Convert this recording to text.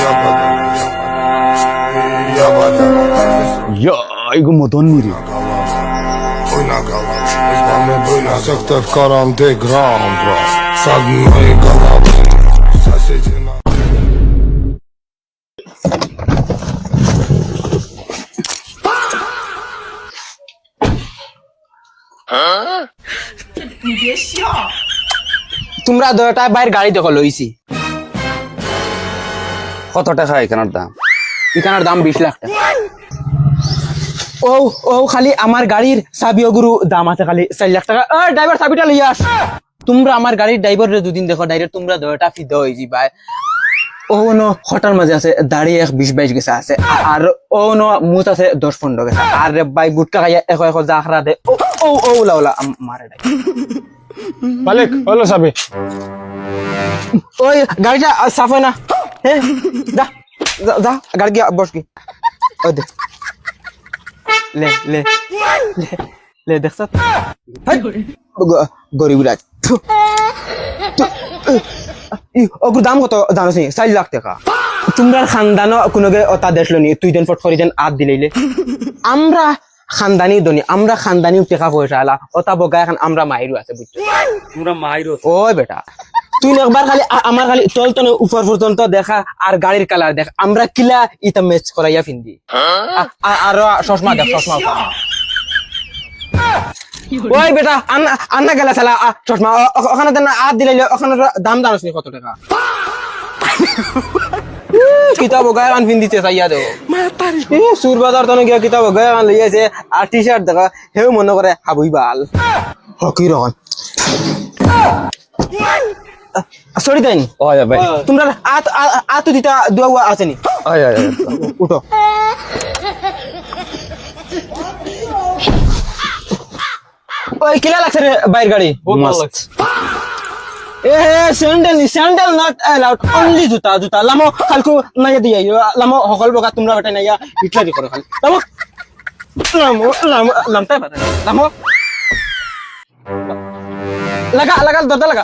Ya, igu modon miri. Сектор каранте грандра с одной головы соседи на... তোমরা দুটা বাইর গাড়ি দেখো লইছি কত টাকা এখানের দাম? এখানের দাম 20 লাখ টাকা। ও ও খালি আমার গাড়ির চাবি গুরু দাম আছে খালি 4 লাখ টাকা। ও ড্রাইভার চাবিটা লইয়া আস। তোমরা আমার গাড়ির ড্রাইভারের দুদিন দেখো ডাইরেক্ট তোমরা দুটা ফিদা হই যাবাই। ও নো হটার মাঝে আছে দাড়ি 20-22 গেছে আছে আর ও নো মুত আছে 10-15 গেছে আর ভাই গুটকা খাইয়া এক জাখরা দে ও ও ও লাউলা মারে ডাই মালিক হলো চাবি। ওই গাড়িটা সাফ হয় না। হ্যাঁ যা যা, যা গাড়ি গিয়া বস কি ও দে লে লে লে লে দেখছ গরিব রাজ ওগুর দাম কত জানোস 4 লাখ টাকা। তোমরা খানদানো কোনোকে ওটা দেখলো নি তুই দেন ফট করে দেন আদ দিলাইলে আমরা খানদানি ধনী আমরা খানদানি টাকা পয়সা আলা ওটা বগা এখন আমরা মাইরু আছে বুঝছো তোমরা মাইরো ওই বেটা তুই একবার খালি আমার খালি তল তনে উপর পর্যন্ত দেখা আর গাড়ির কালার দেখ আমরা কিলা ইটা ম্যাচ করাইয়া ফিন্দি আর চশমা দেখ চশমা ওই বেটা আন্না গেলা সালা চশমা ওখানে দেন আদ দিলাইলে ওখানে দাম জানোস নি কত টাকা কিতাব গায়ে আন ফিন্দিতে চাইয়া দেও সুর বাজার তনে গিয়া কিতাব গায়ে আন লইয়াছে আর টি শার্ট দেখা হেউ মনে করে হাবুই বাল হকি রকম সরি দেন ওই ভাই তোমরা আত দিতা দুয়া আছে নি ওই উঠো ওই কিলা লাগছে রে বাইর গাড়ি মস্ত এ স্যান্ডেল নট অ্যালাউড অনলি জুতা লামো খালকু নাইয়া দিয়া লামো হকল বগা তোমরা বেটা নাইয়া ইটলা দি করো খালি লামো লামটা লামো লাগা দরজা লাগা